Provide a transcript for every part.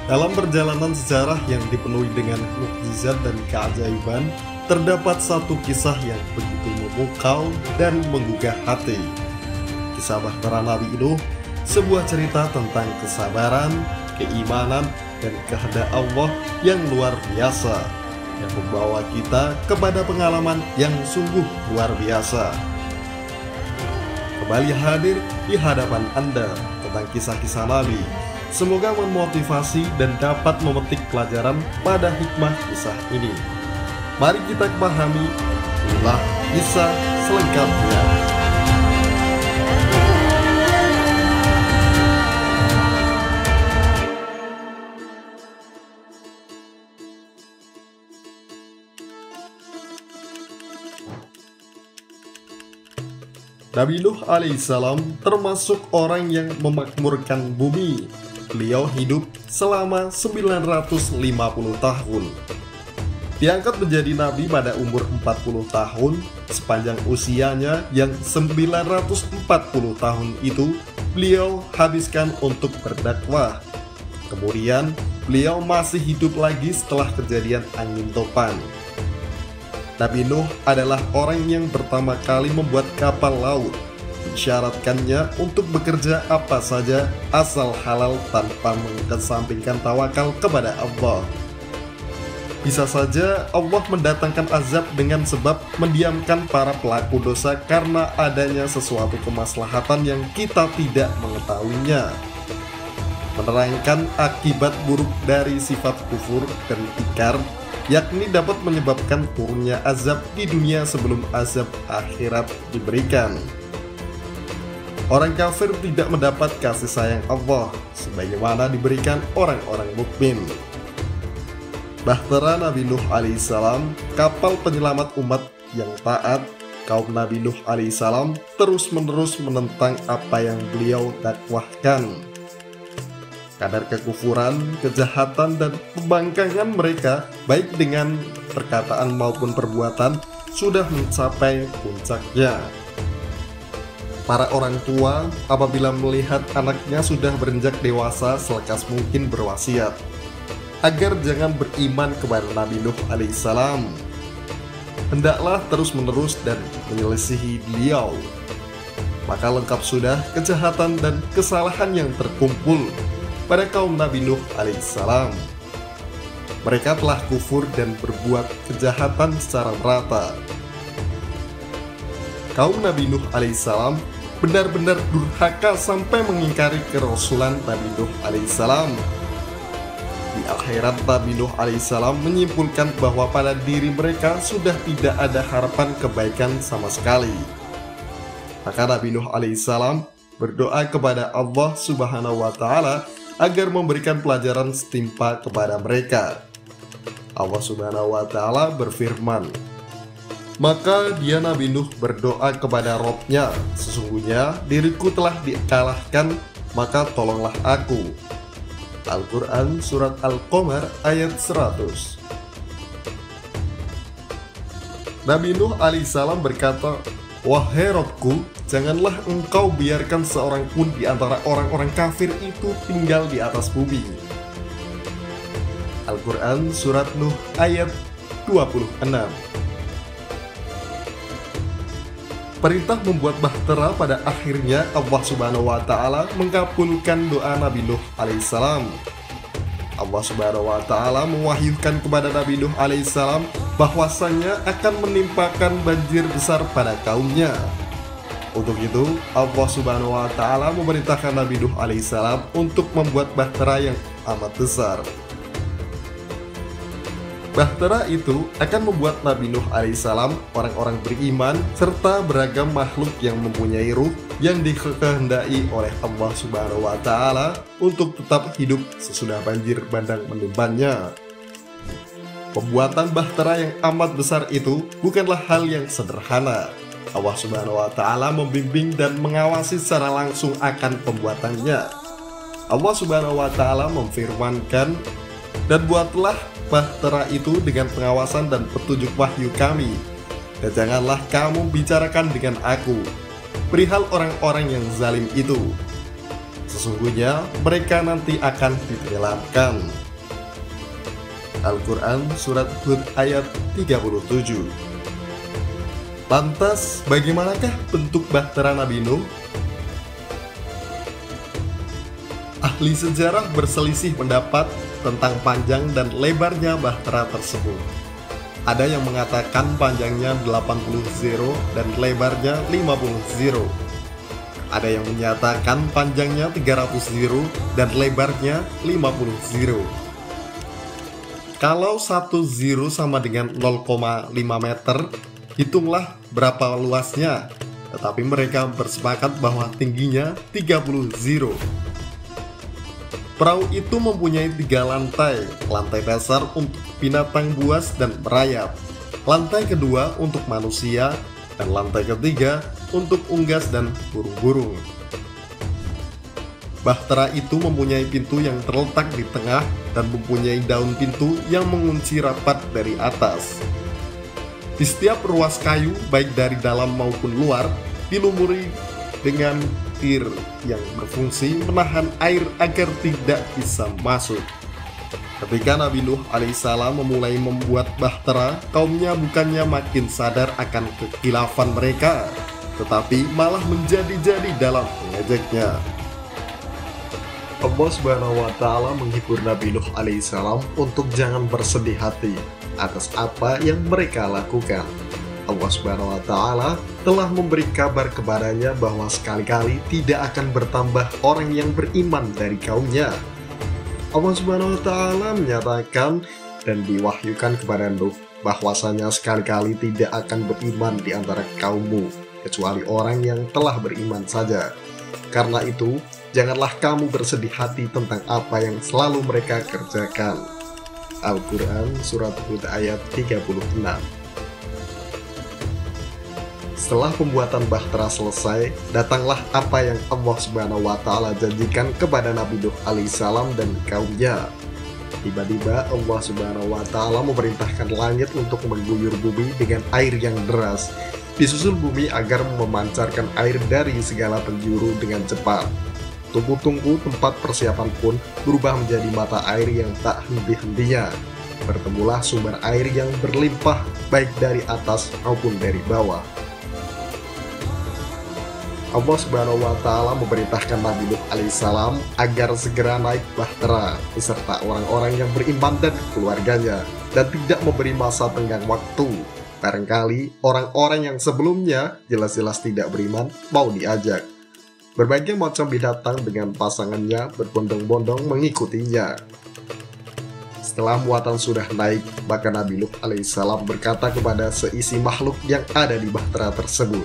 Dalam perjalanan sejarah yang dipenuhi dengan mukjizat dan keajaiban, terdapat satu kisah yang begitu memukau dan menggugah hati. Kisah Bahtera Nabi Nuh, sebuah cerita tentang kesabaran, keimanan, dan kehendak Allah yang luar biasa, yang membawa kita kepada pengalaman yang sungguh luar biasa. Kembali hadir di hadapan Anda tentang kisah-kisah Nabi. Semoga memotivasi dan dapat memetik pelajaran pada hikmah kisah ini. Mari kita pahami inilah kisah selengkapnya. Nabi Nuh alaihissalam termasuk orang yang memakmurkan bumi. Beliau hidup selama 950 tahun. Diangkat menjadi nabi pada umur 40 tahun. Sepanjang usianya yang 940 tahun itu, beliau habiskan untuk berdakwah. Kemudian, beliau masih hidup lagi setelah kejadian angin topan. Nabi Nuh adalah orang yang pertama kali membuat kapal laut. Disyaratkannya untuk bekerja apa saja asal halal tanpa mengesampingkan tawakal kepada Allah. Bisa saja Allah mendatangkan azab dengan sebab mendiamkan para pelaku dosa karena adanya sesuatu kemaslahatan yang kita tidak mengetahuinya. Menerangkan akibat buruk dari sifat kufur dan ingkar, yakni dapat menyebabkan turunnya azab di dunia sebelum azab akhirat diberikan. Orang kafir tidak mendapat kasih sayang Allah sebagaimana diberikan orang-orang mukmin. Bahtera Nabi Nuh alaihissalam, kapal penyelamat umat yang taat, kaum Nabi Nuh alaihissalam terus-menerus menentang apa yang beliau dakwahkan. Kadar kekufuran, kejahatan, dan pembangkangan mereka, baik dengan perkataan maupun perbuatan, sudah mencapai puncaknya. Para orang tua apabila melihat anaknya sudah beranjak dewasa selekas mungkin berwasiat agar jangan beriman kepada Nabi Nuh alaihissalam. Hendaklah terus-menerus dan menyelisihi beliau. Maka lengkap sudah kejahatan dan kesalahan yang terkumpul pada kaum Nabi Nuh alaihissalam. Mereka telah kufur dan berbuat kejahatan secara merata. Kaum Nabi Nuh alaihissalam benar-benar durhaka sampai mengingkari kerasulan Nabi Nuh alaihissalam. Di akhirat Nabi Nuh alaihissalam menyimpulkan bahwa pada diri mereka sudah tidak ada harapan kebaikan sama sekali. Maka Nabi Nuh alaihissalam berdoa kepada Allah subhanahu wa ta'ala agar memberikan pelajaran setimpa kepada mereka. Allah subhanahu wa ta'ala berfirman, maka dia Nabi Nuh berdoa kepada Robnya, sesungguhnya diriku telah dikalahkan, maka tolonglah aku. Al-Quran Surat Al-Qamar ayat 100. Nabi Nuh alaihissalam berkata, wahai Robku, janganlah engkau biarkan seorang pun di antara orang-orang kafir itu tinggal di atas bumi. Al-Quran Surat Nuh ayat 26. Perintah membuat bahtera pada akhirnya Allah subhanahu wa ta'ala mengabulkan doa Nabi Nuh alaihissalam. Allah subhanahu wa ta'ala mewahyukan kepada Nabi Nuh alaihissalam bahwasannya akan menimpakan banjir besar pada kaumnya. Untuk itu Allah subhanahu wa ta'ala memerintahkan Nabi Nuh alaihissalam untuk membuat bahtera yang amat besar. Bahtera itu akan membuat Nabi Nuh alaihissalam, orang-orang beriman, serta beragam makhluk yang mempunyai ruh yang dikehendaki oleh Allah subhanahu wa ta'ala untuk tetap hidup sesudah banjir bandang menimpanya. Pembuatan bahtera yang amat besar itu bukanlah hal yang sederhana. Allah subhanahu wa ta'ala membimbing dan mengawasi secara langsung akan pembuatannya. Allah subhanahu wa ta'ala memfirmankan, dan buatlah bahtera itu dengan pengawasan dan petunjuk wahyu kami, dan janganlah kamu bicarakan dengan aku perihal orang-orang yang zalim itu. Sesungguhnya mereka nanti akan ditenggelamkan. Al-Quran Surat Hud ayat 37. Lantas, bagaimanakah bentuk bahtera Nabi Nuh? Ahli sejarah berselisih pendapat tentang panjang dan lebarnya bahtera tersebut. Ada yang mengatakan panjangnya 80 zero dan lebarnya 50 zero. Ada yang menyatakan panjangnya 300 zero dan lebarnya 50 zero. Kalau 1 zero sama dengan 0,5 meter, hitunglah berapa luasnya. Tetapi mereka bersepakat bahwa tingginya 30 zero. Perahu itu mempunyai 3 lantai. Lantai dasar untuk binatang buas dan merayap, lantai kedua untuk manusia, dan lantai ketiga untuk unggas dan burung-burung. Bahtera itu mempunyai pintu yang terletak di tengah dan mempunyai daun pintu yang mengunci rapat dari atas. Di setiap ruas kayu, baik dari dalam maupun luar, dilumuri dengan tir yang berfungsi menahan air agar tidak bisa masuk. Ketika Nabi Nuh alaihissalam memulai membuat bahtera, kaumnya bukannya makin sadar akan kekhilafan mereka, tetapi malah menjadi-jadi dalam mengejeknya. Allah Subhanahu wa Ta'ala menghibur Nabi Nuh alaihissalam untuk jangan bersedih hati atas apa yang mereka lakukan. Allah Subhanahu wa Ta'ala telah memberi kabar kepadanya bahwa sekali-kali tidak akan bertambah orang yang beriman dari kaumnya. Allah Subhanahu wa Ta'ala menyatakan dan diwahyukan kepada Nuh bahwasanya sekali-kali tidak akan beriman di antara kaummu kecuali orang yang telah beriman saja. Karena itu, janganlah kamu bersedih hati tentang apa yang selalu mereka kerjakan. Al-Quran Surat Hud ayat 36. Setelah pembuatan bahtera selesai, datanglah apa yang Allah Subhanahu wa Ta'ala janjikan kepada Nabi Nuh alaihissalam dan kaumnya. Tiba-tiba Allah Subhanahu wa Ta'ala memerintahkan langit untuk mengguyur bumi dengan air yang deras. Disusul bumi agar memancarkan air dari segala penjuru dengan cepat. Tungku-tungku tempat persiapan pun berubah menjadi mata air yang tak henti-hentinya. Bertemulah sumber air yang berlimpah baik dari atas maupun dari bawah. Allah Subhanahu wa Ta'ala memerintahkan Nabi Nuh alaihissalam agar segera naik bahtera beserta orang-orang yang beriman dan keluarganya, dan tidak memberi masa tenggang waktu. Barangkali orang-orang yang sebelumnya jelas-jelas tidak beriman mau diajak. Berbagai macam binatang dengan pasangannya berbondong-bondong mengikutinya. Setelah muatan sudah naik, maka Nabi Nuh alaihissalam berkata kepada seisi makhluk yang ada di bahtera tersebut.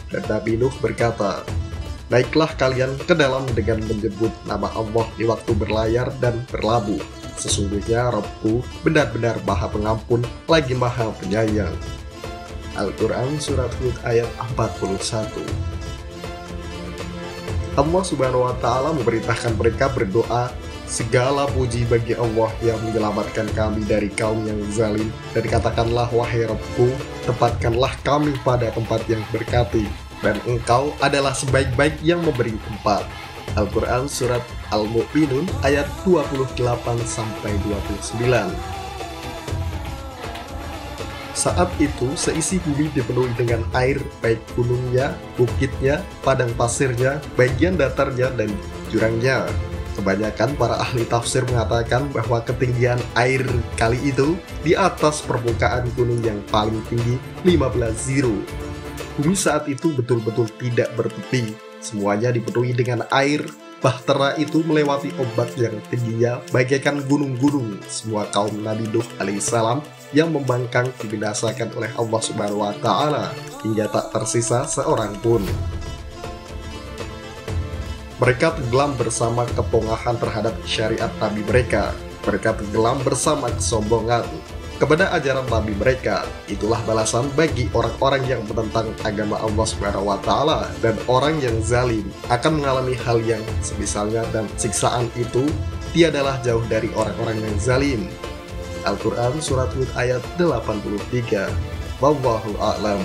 Dan Nabi Nuh berkata, "Naiklah kalian ke dalam dengan menyebut nama Allah di waktu berlayar dan berlabuh. Sesungguhnya Rabbku benar-benar Maha Pengampun lagi Maha Penyayang." Al-Quran Surat Hud ayat 41. Allah Subhanahu wa Ta'ala memerintahkan mereka berdoa, "Segala puji bagi Allah yang menyelamatkan kami dari kaum yang zalim, dan katakanlah, wahai Rabbku, tempatkanlah kami pada tempat yang berkati, dan Engkau adalah sebaik-baik yang memberi tempat." Al-Quran Surat Al-Mu'minun ayat 28-29. Saat itu seisi bumi dipenuhi dengan air, baik gunungnya, bukitnya, padang pasirnya, bagian datarnya, dan jurangnya. Kebanyakan para ahli tafsir mengatakan bahwa ketinggian air kali itu di atas permukaan gunung yang paling tinggi 15 ziro. Bumi saat itu betul-betul tidak bertepi, semuanya dipenuhi dengan air. Bahtera itu melewati ombak yang tingginya bagaikan gunung-gunung. Semua kaum Nabi Nuh alaihissalam yang membangkang dibinasakan oleh Allah Subhanahu wa Ta'ala hingga tak tersisa seorang pun. Mereka tenggelam bersama kepongahan terhadap syariat Nabi mereka. Mereka tenggelam bersama kesombongan kepada ajaran Nabi mereka. Itulah balasan bagi orang-orang yang menentang agama Allah Subhanahu wa Ta'ala, dan orang yang zalim akan mengalami hal yang semisalnya, dan siksaan itu tiadalah jauh dari orang-orang yang zalim. Al-Quran Surat Hud ayat 83. Wallahu a'lam.